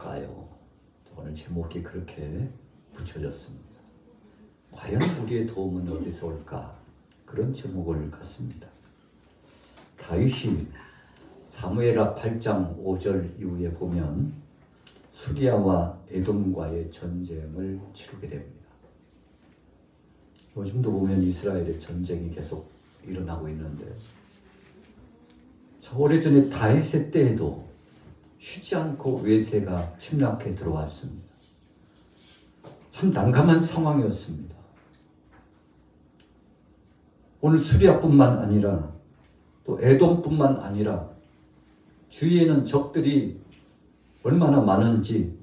어떨까요? 오늘 제목이 그렇게 붙여졌습니다. 과연 우리의 도움은 어디서 올까? 그런 제목을 갖습니다. 다윗이 사무엘하 8장 5절 이후에 보면 수리아와 에돔과의 전쟁을 치르게 됩니다. 요즘도 보면 이스라엘의 전쟁이 계속 일어나고 있는데, 저 오래전에 다윗의 때에도 쉬지 않고 외세가 침략해 들어왔습니다. 참 난감한 상황이었습니다. 오늘 수리아뿐만 아니라 또 에돔뿐만 아니라 주위에는 적들이 얼마나 많은지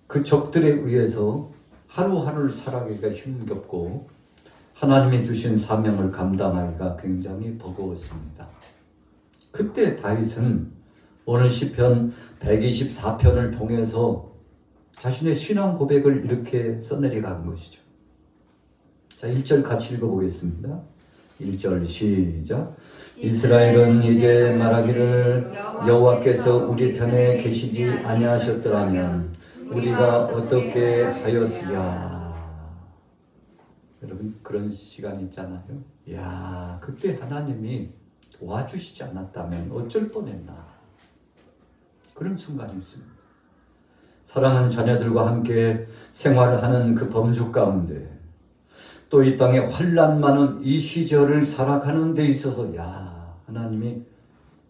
그 적들에 의해서 하루하루를 살아가기가 힘겹고 하나님이 주신 사명을 감당하기가 굉장히 버거웠습니다. 그때 다윗은 오늘 시편 124편을 통해서 자신의 신앙 고백을 이렇게 써내려간 것이죠. 자, 1절 같이 읽어보겠습니다. 1절 시작. 이스라엘은 이제 말하기를 여호와께서 우리 편에 계시지 아니하셨더라면 우리가 어떻게 하였으랴. 여러분, 그런 시간이 있잖아요. 야, 그때 하나님이 도와주시지 않았다면 어쩔 뻔했나. 그런 순간이 있습니다. 사랑하는 자녀들과 함께 생활하는 그 범주 가운데 또 이 땅에 환난 많은 이 시절을 살아가는 데 있어서 하나님이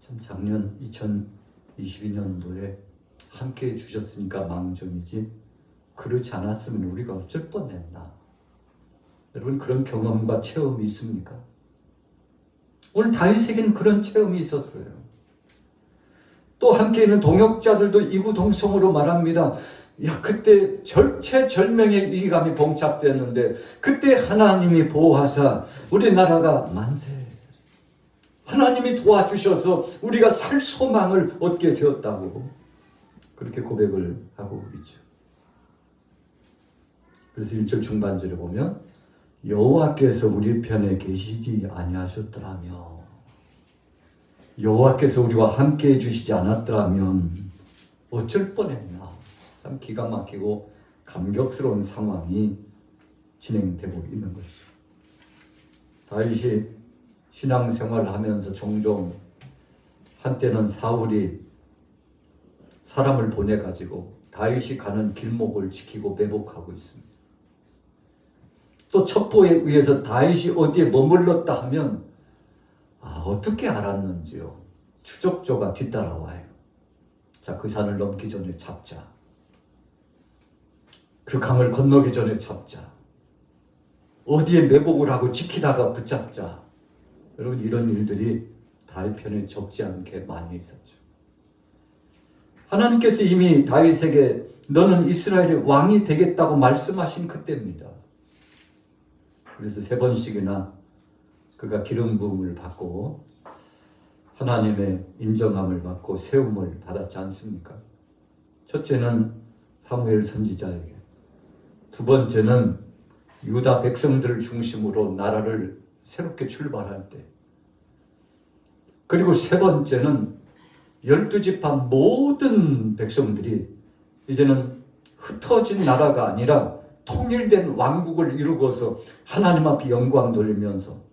참 작년 2022년도에 함께 해주셨으니까 망정이지 그렇지 않았으면 우리가 어쩔 뻔했나. 여러분, 그런 경험과 체험이 있습니까? 오늘 다윗에게는 그런 체험이 있었어요. 또 함께 있는 동역자들도 이구동성으로 말합니다. 그때 절체절명의 위기감이 봉착되었는데 그때 하나님이 보호하사 우리나라가 만세. 하나님이 도와주셔서 우리가 살 소망을 얻게 되었다고 그렇게 고백을 하고 있죠. 그래서 1절 중반절에 보면 여호와께서 우리 편에 계시지 아니하셨더라며, 여호와께서 우리와 함께 해주시지 않았더라면 어쩔 뻔했나. 참 기가 막히고 감격스러운 상황이 진행되고 있는 것이죠. 다윗이 신앙생활을 하면서 종종 한때는 사울이 사람을 보내가지고 다윗이 가는 길목을 지키고 매복하고 있습니다. 또 첩보에 의해서 다윗이 어디에 머물렀다 하면 어떻게 알았는지요. 추적조가 뒤따라와요. 자, 그 산을 넘기 전에 잡자. 그 강을 건너기 전에 잡자. 어디에 매복을 하고 지키다가 붙잡자. 여러분, 이런 일들이 다윗 편에 적지 않게 많이 있었죠. 하나님께서 이미 다윗에게 너는 이스라엘의 왕이 되겠다고 말씀하신 그때입니다. 그래서 3번씩이나 그가 기름 부음을 받고 하나님의 인정함을 받고 세움을 받았지 않습니까? 첫째는 사무엘 선지자에게, 두 번째는 유다 백성들을 중심으로 나라를 새롭게 출발할 때, 그리고 세 번째는 12지파 모든 백성들이 이제는 흩어진 나라가 아니라 통일된 왕국을 이루고서 하나님 앞에 영광 돌리면서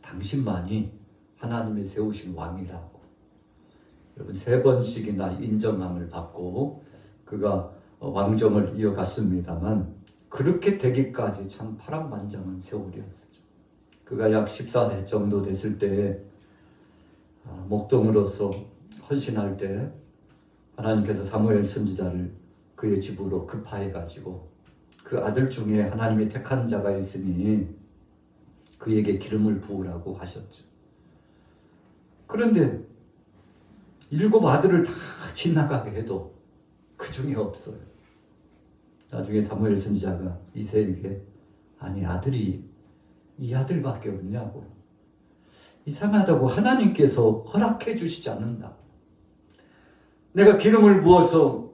당신만이 하나님이 세우신 왕이라고 여러분 3번씩이나 인정함을 받고 그가 왕정을 이어갔습니다만, 그렇게 되기까지 참 파란만장한 세월이었죠. 그가 약 14세 정도 됐을 때 목동으로서 헌신할 때 하나님께서 사무엘 선지자를 그의 집으로 급파해가지고 그 아들 중에 하나님이 택한 자가 있으니 그에게 기름을 부으라고 하셨죠. 그런데 7 아들을 다 지나가게 해도 그 중에 없어요. 나중에 사무엘 선지자가 이새에게 아들이 이 아들밖에 없냐고. 이상하다고, 하나님께서 허락해 주시지 않는다. 내가 기름을 부어서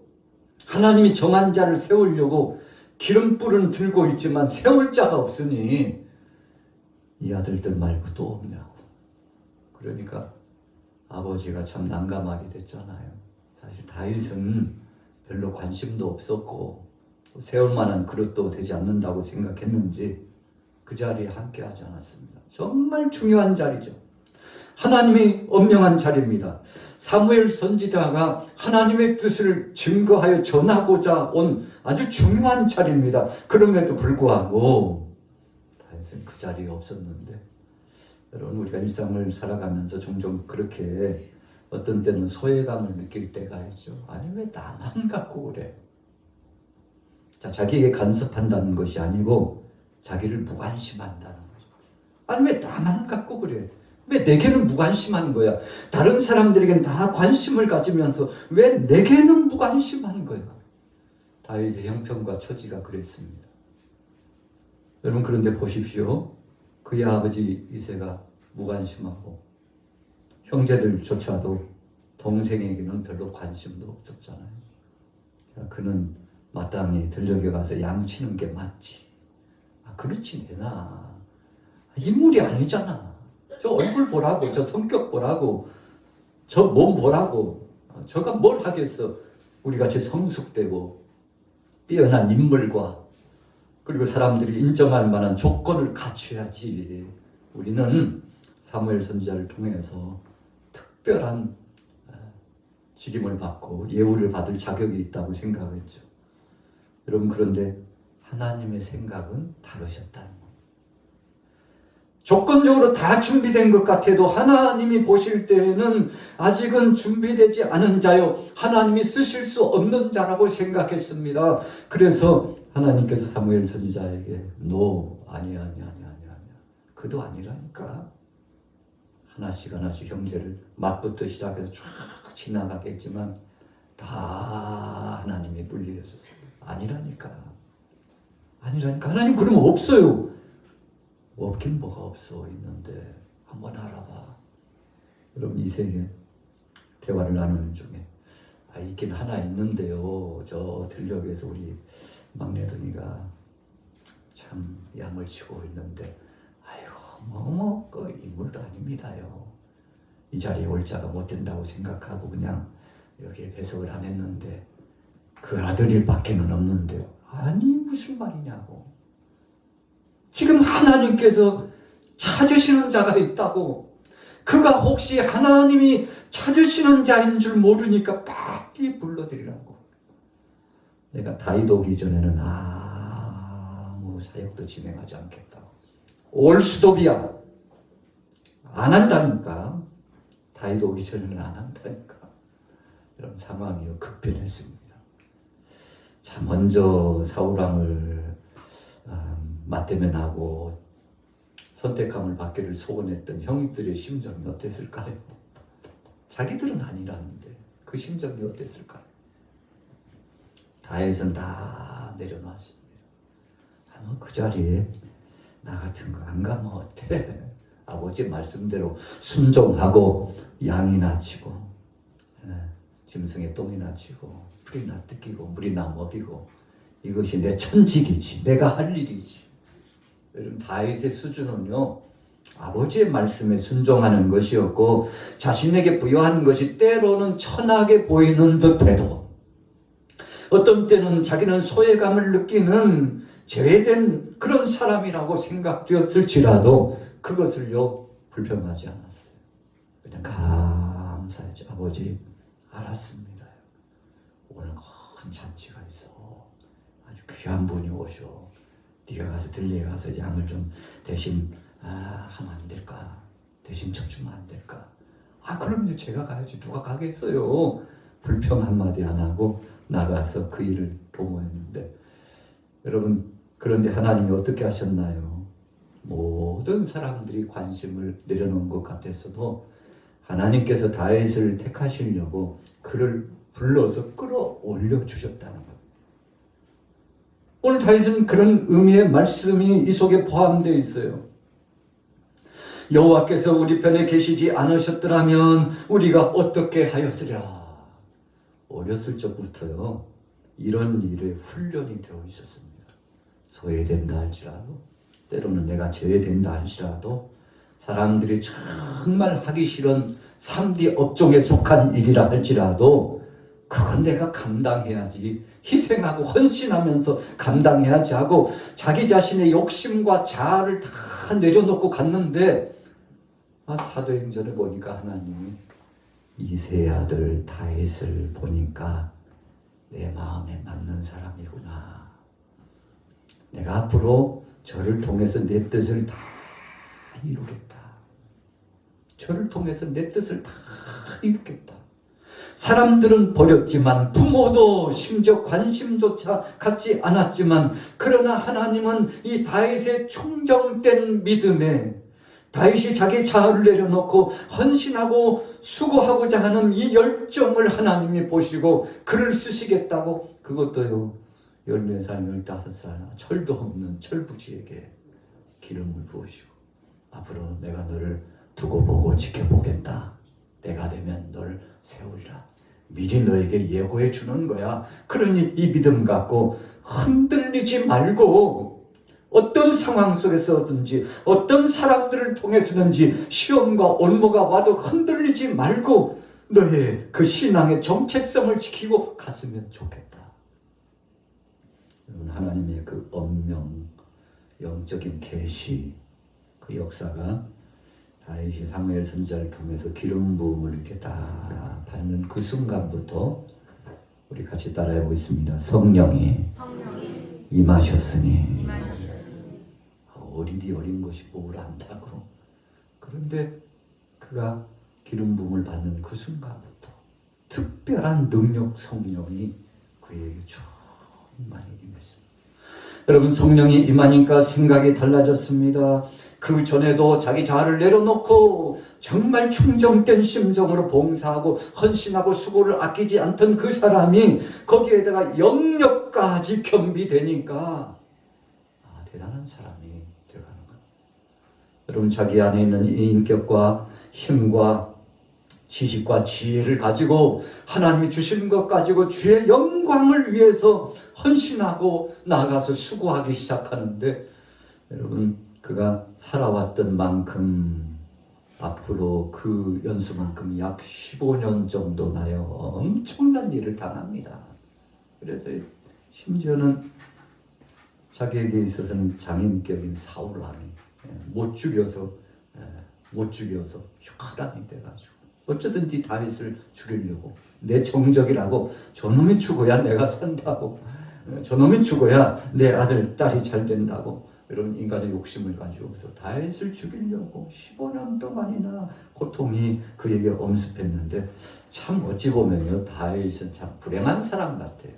하나님이 정한 자를 세우려고 기름불은 들고 있지만 세울 자가 없으니 이 아들들 말고 또 없냐고. 그러니까 아버지가 참 난감하게 됐잖아요. 사실 다윗은 별로 관심도 없었고 세울 만한 그릇도 되지 않는다고 생각했는지 그 자리에 함께 하지 않았습니다. 정말 중요한 자리죠. 하나님이 엄명한 자리입니다. 사무엘 선지자가 하나님의 뜻을 증거하여 전하고자 온 아주 중요한 자리입니다. 그럼에도 불구하고 다윗은 그 자리에 없었는데, 여러분 우리가 일상을 살아가면서 종종 그렇게 어떤 때는 소외감을 느낄 때가 있죠. 아니 왜 나만 갖고 그래? 자, 자기에게 간섭한다는 것이 아니고 자기를 무관심한다는 거죠. 아니 왜 나만 갖고 그래? 왜 내게는 무관심한 거야? 다른 사람들에게는 다 관심을 가지면서 왜 내게는 무관심한 거야? 다윗의 형편과 처지가 그랬습니다. 여러분 그런데 보십시오. 그의 아버지 이새가 무관심하고 형제들조차도 동생에게는 별로 관심도 없었잖아요. 그는 마땅히 들녘에 가서 양치는 게 맞지. 그렇지 내나. 인물이 아니잖아. 저 얼굴 보라고, 저 성격 보라고, 저 몸 보라고. 저가 뭘 하겠어. 우리같이 성숙되고 뛰어난 인물과 그리고 사람들이 인정할 만한 조건을 갖춰야지. 우리는 사무엘 선지자를 통해서 특별한 직임을 받고 예우를 받을 자격이 있다고 생각했죠. 여러분 그런데 하나님의 생각은 다르셨다는 겁니다. 조건적으로 다 준비된 것 같아도 하나님이 보실 때에는 아직은 준비되지 않은 자요, 하나님이 쓰실 수 없는 자라고 생각했습니다. 그래서 하나님께서 사무엘 선지자에게 아니야. 그도 아니라니까. 하나씩 형제를 맛부터 시작해서 쫙 지나가겠지만 다 하나님이 분리하셨어요. 아니라니까. 하나님 그러면 없어요. 없긴 뭐가 없어. 있는데 한번 알아봐. 여러분 이 세계 대화를 나누는 중에 있긴 하나 있는데요. 저 들녘에서 우리 막내둥이가 참 양을 치고 있는데 그 인물도 아닙니다요. 이 자리에 올 자가 못 된다고 생각하고 그냥 여기에 배석을 안 했는데 그 아들일 밖에는 없는데요. 아니 무슨 말이냐고. 지금 하나님께서 찾으시는 자가 있다고. 그가 혹시 하나님이 찾으시는 자인 줄 모르니까 빨리 불러드리라고. 내가 다윗 오기 전에는 아무 사역도 진행하지 않겠다고. 올 수도비야. 안 한다니까. 다윗 오기 전에는 안 한다니까. 이런 상황이 급변했습니다. 자, 먼저 사울왕을 맞대면하고 선택함을 받기를 소원했던 형들의 심정이 어땠을까요? 자기들은 아니라는데 그 심정이 어땠을까요? 다윗은 다 내려놨습니다. 그 자리에 나 같은 거 안 가면 어때? 아버지 말씀대로 순종하고 양이나 치고 짐승의 똥이나 치고 풀이나 뜯기고 물이나 먹이고 이것이 내 천직이지. 내가 할 일이지. 여러분 다윗의 수준은요. 아버지의 말씀에 순종하는 것이었고 자신에게 부여한 것이 때로는 천하게 보이는 듯해도 어떤 때는 자기는 소외감을 느끼는 제외된 그런 사람이라고 생각되었을지라도 그것을요 불평하지 않았어요. 그냥 감사하지. 아버지 알았습니다. 오늘 큰 잔치가 있어. 아주 귀한 분이 오셔. 네가 가서 들리에 가서 양을 좀 대신 하면 안 될까? 대신 쳐주면 안 될까? 그럼요. 제가 가야지. 누가 가겠어요. 불평 한마디 안 하고 나가서 그 일을 도모했는데 여러분 그런데 하나님이 어떻게 하셨나요? 모든 사람들이 관심을 내려놓은 것 같았어도 하나님께서 다윗을 택하시려고 그를 불러서 끌어올려 주셨다는 것. 오늘 다윗은 그런 의미의 말씀이 이 속에 포함되어 있어요. 여호와께서 우리 편에 계시지 않으셨더라면 우리가 어떻게 하였으랴. 어렸을 적부터요 이런 일에 훈련이 되어 있었습니다. 소외된다 할지라도 때로는 내가 제외된다 할지라도 사람들이 정말 하기 싫은 3D 업종에 속한 일이라 할지라도 그건 내가 감당해야지, 희생하고 헌신하면서 감당해야지 하고 자기 자신의 욕심과 자아를 다 내려놓고 갔는데, 사도행전을 보니까 하나님이 이세의 아들 다윗을 보니까 내 마음에 맞는 사람이구나. 내가 앞으로 저를 통해서 내 뜻을 다 이루겠다. 저를 통해서 내 뜻을 다 이루겠다. 사람들은 버렸지만, 부모도 심지어 관심조차 갖지 않았지만, 그러나 하나님은 이 다윗의 충정된 믿음에, 다윗이 자기 자아를 내려놓고 헌신하고 수고하고자 하는 이 열정을 하나님이 보시고 그를 쓰시겠다고, 그것도요 14살 15살 철도 없는 철부지에게 기름을 부으시고, 앞으로 내가 너를 두고 보고 지켜보겠다. 내가 되면 너를 세우리라. 미리 너에게 예고해 주는 거야. 그러니 이 믿음 갖고 흔들리지 말고, 어떤 상황 속에서든지 어떤 사람들을 통해서든지 시험과 올무가 와도 흔들리지 말고 너의 그 신앙의 정체성을 지키고 갔으면 좋겠다. 하나님의 그 엄명, 영적인 계시, 그 역사가 다윗이 사무엘 선지자를 통해서 기름 부음을 이렇게 다 받는 그 순간부터 우리 같이 따라해 보겠습니다. 성령이 임하셨으니. 어리디 어린 것이 뭘 안다고. 그런데 그가 기름 부음을 받는 그 순간부터 특별한 능력, 성령이 그에게 충만히 임했습니다. 여러분, 성령이 임하니까 생각이 달라졌습니다. 그 전에도 자기 자아를 내려놓고 정말 충정된 심정으로 봉사하고 헌신하고 수고를 아끼지 않던 그 사람이 거기에다가 영역까지 겸비되니까 대단한 사람이 되어가는 거예요. 여러분, 자기 안에 있는 이 인격과 힘과 지식과 지혜를 가지고 하나님이 주신 것 가지고 주의 영광을 위해서 헌신하고 나아가서 수고하기 시작하는데, 여러분, 그가 살아왔던 만큼 앞으로 그 연수만큼 약 15년 정도 나요 엄청난 일을 당합니다. 그래서 심지어는 자기에게 있어서는 장인격인 사울왕이 못 죽여서 혈안이 돼가지고 어쩌든지 다윗을 죽이려고, 내 정적이라고, 저놈이 죽어야 내가 산다고, 저놈이 죽어야 내 아들 딸이 잘 된다고, 이런 인간의 욕심을 가지고서 다윗을 죽이려고 15년 동안이나 고통이 그에게 엄습했는데, 참 어찌 보면요 다윗은 참 불행한 사람 같아요.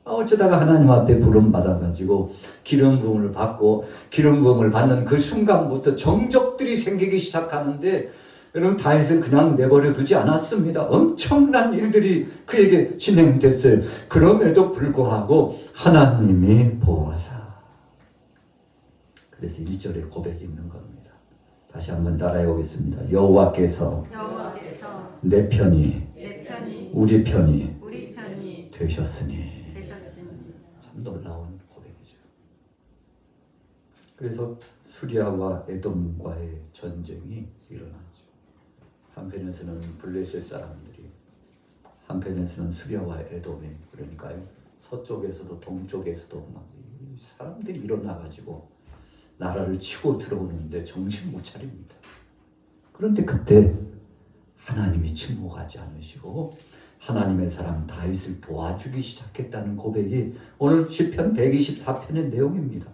어쩌다가 하나님 앞에 부름 받아가지고 기름 부음을 받고, 기름 부음을 받는 그 순간부터 정적들이 생기기 시작하는데, 여러분, 다윗은 그냥 내버려 두지 않았습니다. 엄청난 일들이 그에게 진행됐어요. 그럼에도 불구하고 하나님이 보호하사. 그래서 1절에 고백이 있는 겁니다. 다시 한번 따라해 보겠습니다. 여호와께서 내 편이 우리 편이 되셨으니. 참 놀라운 고백이죠. 그래서 수리아와 에돔과의 전쟁이 일어나죠. 한편에서는 블레셋 사람들이, 한편에서는 수리아와 에돔이, 그러니까요 서쪽에서도 동쪽에서도 막 사람들이 일어나가지고 나라를 치고 들어오는데 정신 못 차립니다. 그런데 그때 하나님이 침묵하지 않으시고 하나님의 사람 다윗을 도와주기 시작했다는 고백이 오늘 시편 124편의 내용입니다.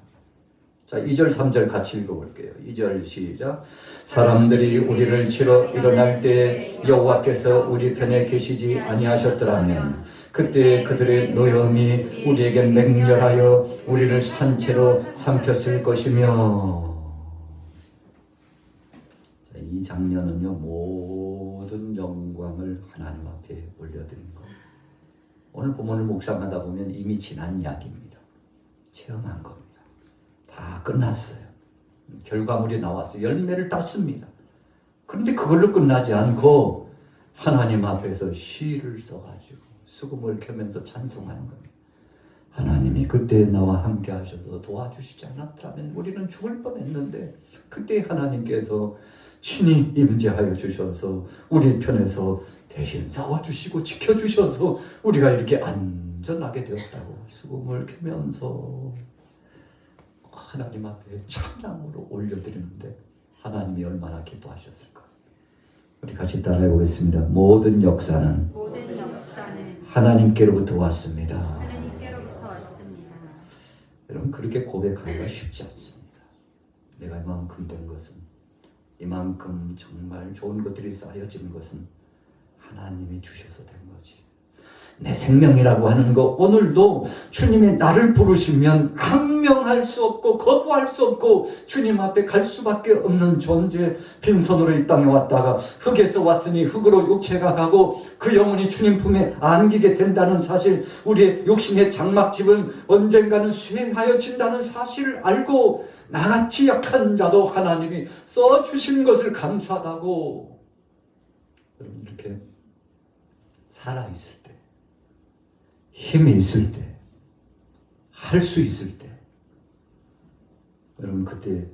자, 2절 3절 같이 읽어볼게요. 2절 시작. 사람들이 우리를 치러 일어날 때 여호와께서 우리 편에 계시지 아니하셨더라면 그때 그들의 노여움이 우리에게 맹렬하여 우리를 산채로 삼켰을 것이며. 자, 이 장면은요 모든 영광을 하나님 앞에 올려드린 겁니다. 오늘 본문을 묵상하다 보면 이미 지난 이야기입니다. 체험한 겁니다. 다 끝났어요. 결과물이 나왔어요. 열매를 땄습니다. 그런데 그걸로 끝나지 않고 하나님 앞에서 시를 써가지고 수금을 켜면서 찬송하는 겁니다. 하나님이 그때 나와 함께 하셔서 도와주시지 않았다면 우리는 죽을 뻔했는데, 그때 하나님께서 친히 임재하여 주셔서 우리 편에서 대신 싸워주시고 지켜주셔서 우리가 이렇게 안전하게 되었다고 수금을 겨면서 하나님 앞에 찬양으로 올려드리는데 하나님이 얼마나 기뻐하셨을까. 우리 같이 따라해 보겠습니다. 모든 역사는 하나님께로부터 왔습니다. 여러분, 그렇게 고백하기가 쉽지 않습니다. 내가 이만큼 된 것은, 이만큼 정말 좋은 것들이 쌓여진 것은 하나님이 주셔서 된 거지. 내 생명이라고 하는 거, 오늘도 주님이 나를 부르시면 항명할 수 없고 거부할 수 없고 주님 앞에 갈 수밖에 없는 존재. 빈손으로 이 땅에 왔다가 흙에서 왔으니 흙으로 육체가 가고 그 영혼이 주님 품에 안기게 된다는 사실, 우리의 욕심의 장막집은 언젠가는 수행하여진다는 사실을 알고 나같이 약한 자도 하나님이 써주신 것을 감사하다고, 여러분, 이렇게 살아있을 때, 힘이 있을 때, 할 수 있을 때, 여러분, 그때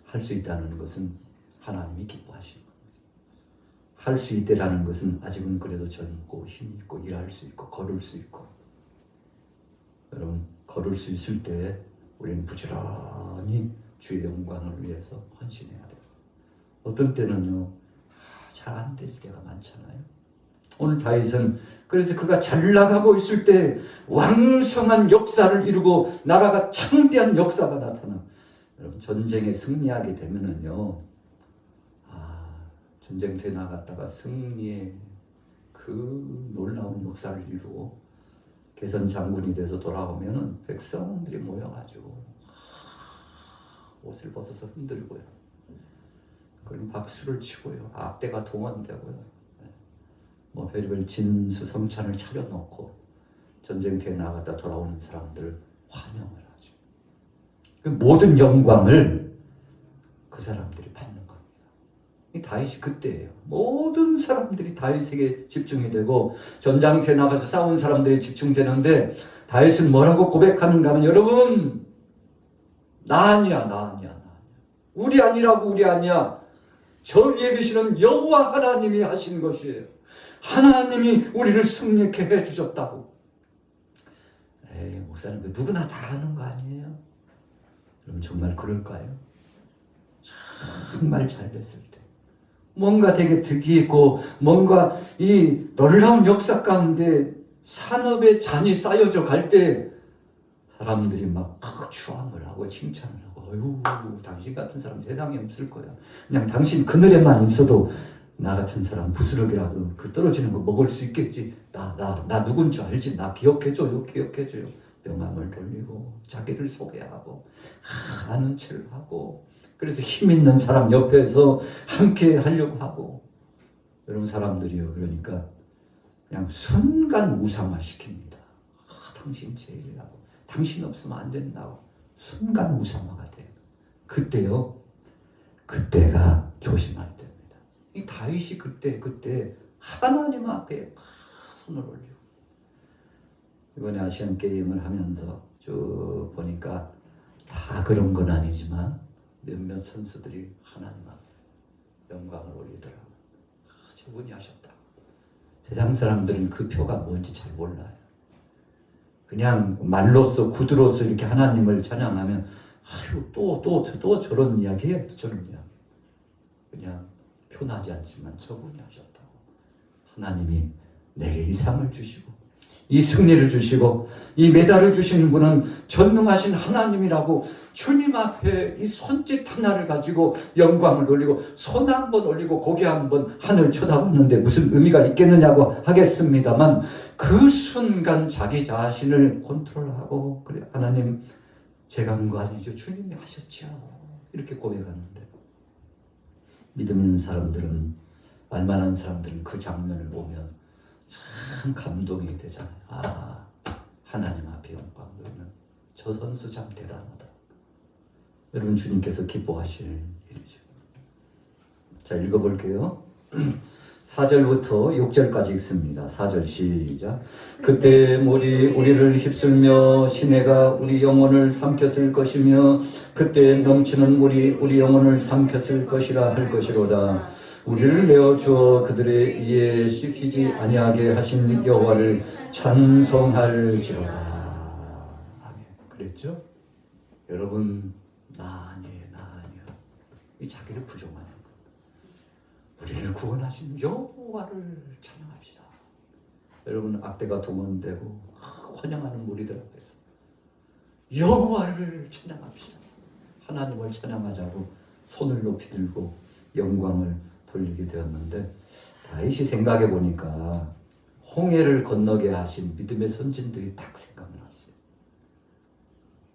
할 수 있다는 것은 하나님이 기뻐하시는 겁니다. 할 수 있다라는 것은 아직은 그래도 젊고 힘이 있고 일할 수 있고 걸을 수 있고, 여러분, 걸을 수 있을 때 우리는 부지런히 주의 영광을 위해서 헌신해야 돼요. 어떤 때는요, 잘 안 될 때가 많잖아요. 오늘 다윗은 그래서 그가 잘 나가고 있을 때 왕성한 역사를 이루고 나라가 창대한 역사가 나타나. 여러분, 전쟁에 승리하게 되면은요, 전쟁터에 나갔다가 승리의 그 놀라운 역사를 이루고 개선 장군이 돼서 돌아오면은 백성들이 모여가지고 옷을 벗어서 흔들고요. 그리고 박수를 치고요. 악대가 동원되고요. 뭐 별별 진수성찬을 차려놓고 전쟁터에 나갔다 돌아오는 사람들 환영을 하죠. 그 모든 영광을 그 사람들이 받는 겁니다. 이 다윗이 그때예요. 모든 사람들이 다윗에게 집중이 되고 전장터에 나가서 싸운 사람들이 집중되는데 다윗은 뭐라고 고백하는가 하면, 여러분, 나 아니야. 우리 아니라고, 우리 아니야. 저 위에 계시는 여호와 하나님이 하신 것이에요. 하나님이 우리를 승리케 해주셨다고. 목사님, 그 누구나 다 하는 거 아니에요? 그럼 정말 그럴까요? 정말 잘 됐을 때, 뭔가 되게 득이 있고 뭔가 이 놀라운 역사 가운데 산업의 잔이 쌓여져 갈 때 사람들이 막 추앙을 하고 칭찬을 하고, 어휴, 당신 같은 사람 세상에 없을 거야. 그냥 당신 그늘에만 있어도 나 같은 사람 부스러기라도 그 떨어지는 거 먹을 수 있겠지. 나 누군 줄 알지? 나 기억해줘요. 명함을 돌리고 자기를 소개하고 아는 체를 하고, 그래서 힘 있는 사람 옆에서 함께 하려고 하고. 여러분, 사람들이요, 그러니까 그냥 순간 우상화 시킵니다. 당신 제일이라고, 당신 없으면 안 된다고 순간 우상화가 돼요. 그때요, 그때가 조심할 때입니다. 이 다윗이 그때 하나님 앞에 손을 올리고, 이번에 아시안 게임을 하면서 쭉 보니까 다 그런 건 아니지만 몇몇 선수들이 하나님 앞에 영광을 올리더라고요. 저분이 하셨다. 세상 사람들은 그 표가 뭔지 잘 몰라요. 그냥 말로써 구두로서 이렇게 하나님을 찬양하면 또 저런 이야기예요. 저런 이야기. 그냥 표나지 않지만 저분이 하셨다고. 하나님이 내게 이 상을 주시고 이 승리를 주시고 이 메달을 주시는 분은 전능하신 하나님이라고, 주님 앞에 이 손짓 하나를 가지고 영광을 돌리고 손 한 번 올리고 고개 한 번 하늘 쳐다보는데 무슨 의미가 있겠느냐고 하겠습니다만, 그 순간 자기 자신을 컨트롤하고, 그래, 하나님, 제가 한 거 아니죠. 주님이 하셨죠. 이렇게 고백하는데, 믿음 있는 사람들은, 알만한 사람들은 그 장면을 보면 참 감동이 되잖아요. 하나님 앞에 영광 돌리는 저 선수 참 대단하다. 여러분, 주님께서 기뻐하실 일이죠. 자, 읽어볼게요. 4절부터 6절까지 읽습니다. 4절 시작. 그때 물이 우리를 휩쓸며 시내가 우리 영혼을 삼켰을 것이며 그때 넘치는 물이 우리 영혼을 삼켰을 것이라 할 것이로다. 우리를 내어주어 그들의 이에 씹히지 아니하게 하신 여호와를 찬송할지어다. 아멘. 그랬죠? 여러분, 나 아니에요. 이 자기를 부정하는 것. 우리를 구원하신 여호와를 찬양합시다. 여러분, 악대가 동원되고 환영하는 무리들 앞에서 여호와를 찬양합시다. 하나님을 찬양하자고 손을 높이 들고 영광을 돌리게 되었는데, 다윗이 생각해 보니까 홍해를 건너게 하신 믿음의 선진들이 딱 생각났어요.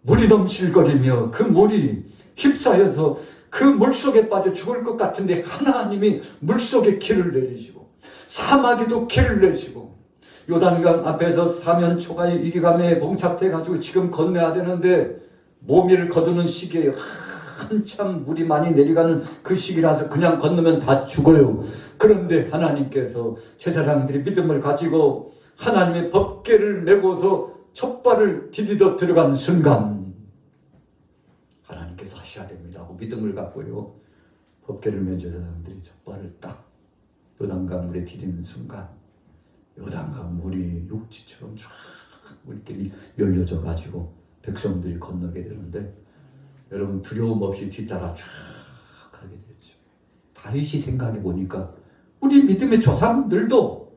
물이 넘칠거리며 그 물이 휩싸여서 그 물속에 빠져 죽을 것 같은데 하나님이 물속에 길을 내리시고 사막에도 길을 내시고 요단강 앞에서 사면 초가의 이기감에 봉착돼 가지고 지금 건너야 되는데 모미를 거두는 시기에 한참 물이 많이 내려가는 그 시기라서 그냥 건너면 다 죽어요. 그런데 하나님께서 제사장들이 믿음을 가지고 하나님의 법궤를 메고서 첫 발을 디디어 들어간 순간 하나님께서 하셔야 됩니다 하고 믿음을 갖고요, 법궤를 맨 제사장들이 첫 발을 딱 요단강 물에 디디는 순간 요단강 물이 육지처럼 쫙 물길이 열려져 가지고 백성들이 건너게 되는데, 여러분 두려움 없이 뒤따라 쫙 가게 됐죠. 다윗이 생각해 보니까 우리 믿음의 조상들도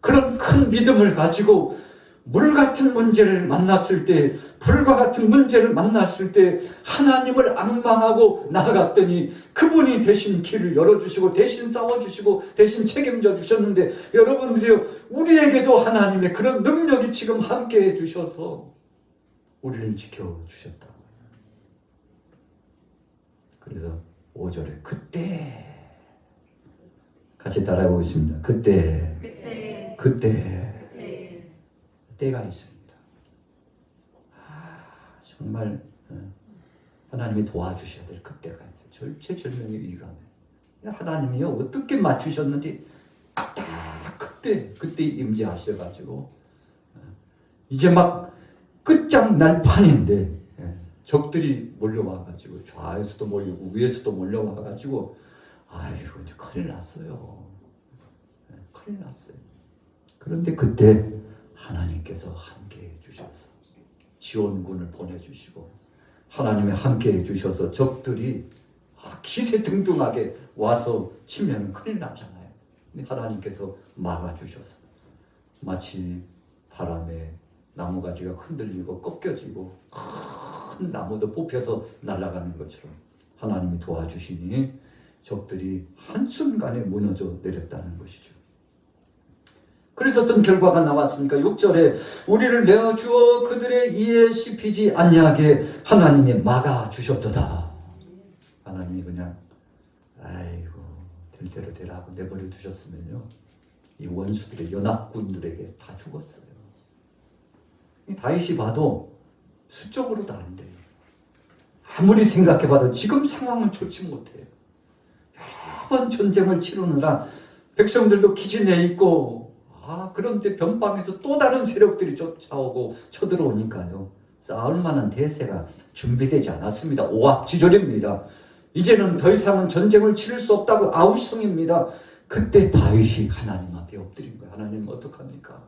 그런 큰 믿음을 가지고 물 같은 문제를 만났을 때, 불과 같은 문제를 만났을 때 하나님을 앙망하고 나아갔더니 그분이 대신 길을 열어주시고 대신 싸워주시고 대신 책임져 주셨는데, 여러분들이요, 우리에게도 하나님의 그런 능력이 지금 함께해 주셔서 우리를 지켜주셨다. 그래서 5절에 그때, 같이 따라해 보겠습니다. 그때 때가 있습니다. 정말 하나님이 도와주셔야 될 그때가 있어요. 절체절명의 위기감에 하나님이요 어떻게 맞추셨는지 딱 그때 임재하셔가지고 이제 막 끝장날 판인데 적들이 몰려와가지고 좌에서도 몰려오고 위에서도 몰려와가지고 아이고 이제 큰일 났어요. 큰일 났어요. 그런데 그때 하나님께서 함께해 주셔서 지원군을 보내주시고 하나님이 함께해 주셔서 적들이 기세등등하게 와서 치면 큰일 나잖아요. 근데 하나님께서 막아주셔서 마치 바람에 나무가지가 흔들리고 꺾여지고 큰 나무도 뽑혀서 날아가는 것처럼 하나님이 도와주시니 적들이 한순간에 무너져 내렸다는 것이죠. 그래서 어떤 결과가 나왔습니까? 6절에 우리를 내어주어 그들의 이에 씹히지 아니하게 하나님이 막아주셨도다. 하나님이 그냥 아이고 될 대로 되라 하고 내버려 두셨으면요, 이 원수들의 연합군들에게 다 죽었어요. 다윗이 봐도 수적으로도 안 돼요. 아무리 생각해봐도 지금 상황은 좋지 못해요. 여러 번 전쟁을 치르느라 백성들도 기진해 있고, 그런데 변방에서 또 다른 세력들이 쫓아오고 쳐들어오니까요, 싸울 만한 대세가 준비되지 않았습니다. 오합지졸입니다. 이제는 더 이상은 전쟁을 치를 수 없다고 아우성입니다. 그때 다윗이 하나님 앞에 엎드린 거예요. 하나님 어떡합니까?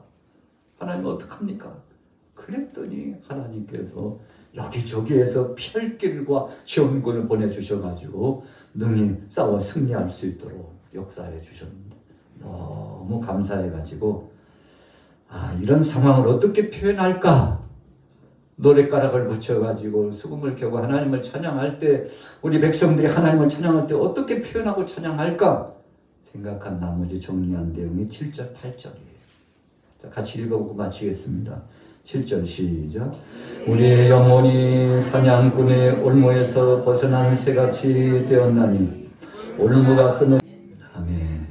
하나님 어떡합니까? 그랬더니 하나님께서 여기저기에서 피할길과 지원군을 보내주셔가지고 능히 싸워 승리할 수 있도록 역사해 주셨는데, 너무 감사해가지고 이런 상황을 어떻게 표현할까? 노랫가락을 붙여가지고 수금을 켜고 하나님을 찬양할 때, 우리 백성들이 하나님을 찬양할 때 어떻게 표현하고 찬양할까? 생각한 나머지 정리한 내용이 7절, 8절이에요. 자, 같이 읽어보고 마치겠습니다. 7절 시작. 우리의 영혼이 사냥꾼의 올무에서 벗어난 새같이 되었나니 올무가 끊어. 아멘.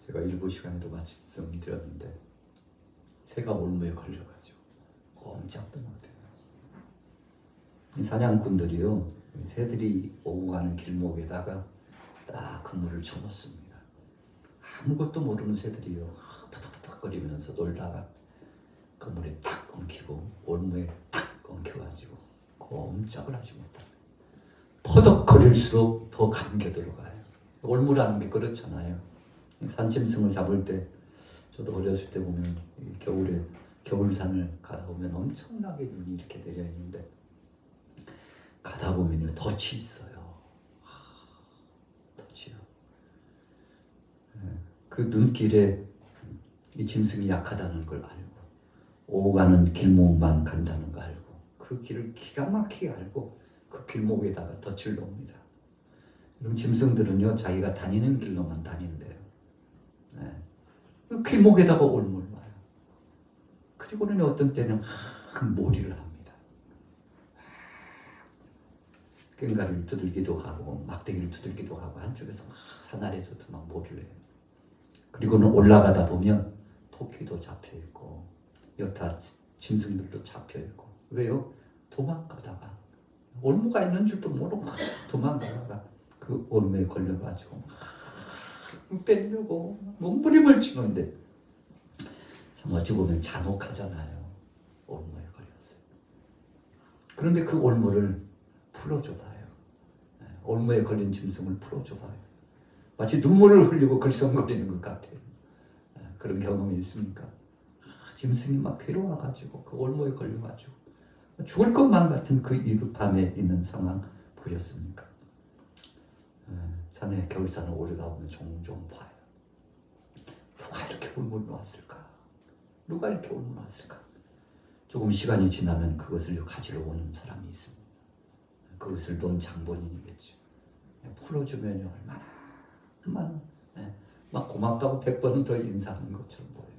제가 일부 시간에도 말씀드렸는데 새가 올무에 걸려가지고 꼼짝도 못해요. 이 사냥꾼들이요, 새들이 오고 가는 길목에다가 딱 그물을 쳐놓습니다. 아무것도 모르는 새들이요, 탁탁탁 거리면서 놀다가 그물에 딱 엉키고 올무에 딱 엉켜가지고 꼼짝을 하지 못합니다. 퍼덕거릴수록 더 감겨 들어가요. 올무라는 게 그렇잖아요. 산짐승을 잡을 때 저도 어렸을 때 보면 겨울에 겨울산을 가다 보면 엄청나게 눈이 이렇게 내려 있는데 가다 보면요 덫이 있어요. 덫이요. 그 눈길에 이 짐승이 약하다는 걸 알고 오고 가는 길목만 간다는 걸 알고 그 길을 기가 막히게 알고 그 길목에다가 덫을 놓습니다. 그럼 짐승들은요 자기가 다니는 길로만 다닌대요. 그 길목에다가 올무를 놔요. 그리고는 어떤 때는 몰이를 합니다. 꽹과리를 두들기도 하고 막대기를 두들기도 하고 한쪽에서 막 사나리에서도 막 몰이를 해요. 그리고는 올라가다 보면 토끼도 잡혀있고 여타 짐승들도 잡혀있고 왜요? 도망가다가 올무가 있는 줄도 모르고 도망가다가 그 올무에 걸려가지고 빼려고 몸부림을 치는데 참 어찌 보면 잔혹하잖아요. 올무에 걸렸어요. 그런데 그 올무를 풀어줘봐요. 올무에 걸린 짐승을 풀어줘봐요. 마치 눈물을 흘리고 글썽거리는 것 같아요. 그런 경험이 있습니까? 짐승이 막 괴로워가지고 그 올무에 걸려가지고 죽을 것만 같은 그 위급함에 있는 상황 보였습니까? 산에 겨울산을 오르다 보면 종종 봐요. 누가 이렇게 올무를 놓았을까? 누가 이렇게 올무를 놓았을까? 조금 시간이 지나면 그것을 가지러 오는 사람이 있습니다. 그것을 놓은 장본인이겠죠. 풀어주면 얼마나 막 고맙다고 100번은 더 인사하는 것처럼 보여요.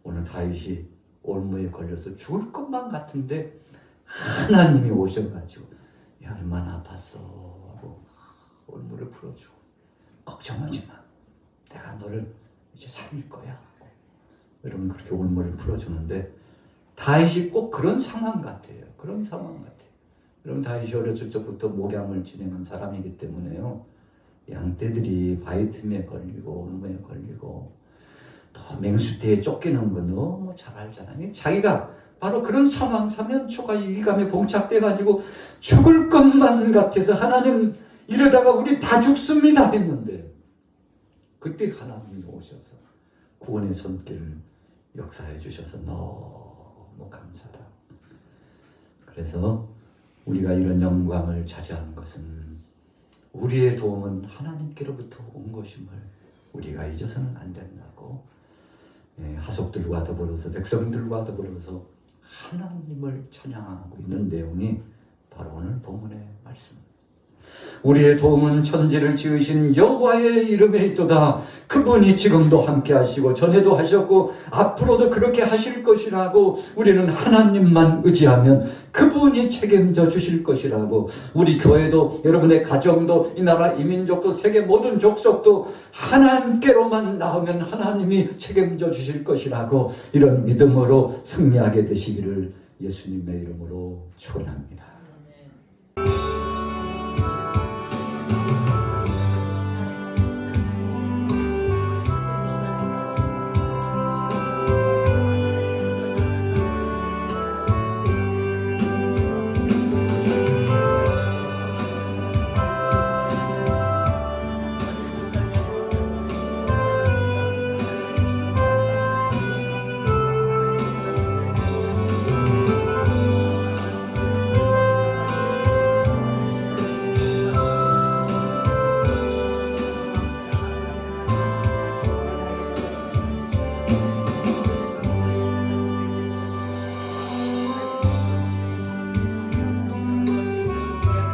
오늘 다윗이 올무에 걸려서 죽을 것만 같은데 하나님이 오셔가지고 야 얼마나 아팠어 하고 올무를 풀어주고 걱정하지 마. 내가 너를 이제 살릴 거야. 여러분 그렇게 올무를 풀어주는데 다윗이 꼭 그런 상황 같아요. 그런 상황 같아요. 여러분 다윗이 어렸을 적부터 목양을 지내는 사람이기 때문에요. 양떼들이 바위 틈에 걸리고 올무에 걸리고 또 맹수대에 쫓기는 거 너무 잘 알잖아요. 자기가 바로 그런 상황 사면초가 위기감에 봉착돼가지고 죽을 것만 같아서 하나님 이러다가 우리 다 죽습니다 했는데 그때 하나님이 오셔서 구원의 손길을 역사해 주셔서 너무 감사다. 그래서 우리가 이런 영광을 차지하는 것은 우리의 도움은 하나님께로부터 온 것임을 우리가 잊어서는 안 된다고 하속들과 더불어서 백성들과 더불어서 하나님을 찬양하고 있는 내용이 바로 오늘 본문의 말씀입니다. 우리의 도움은 천지를 지으신 여호와의 이름에 있도다. 그분이 지금도 함께 하시고 전에도 하셨고 앞으로도 그렇게 하실 것이라고 우리는 하나님만 의지하면 그분이 책임져 주실 것이라고 우리 교회도 여러분의 가정도 이 나라 이민족도 세계 모든 족속도 하나님께로만 나오면 하나님이 책임져 주실 것이라고 이런 믿음으로 승리하게 되시기를 예수님의 이름으로 축원합니다.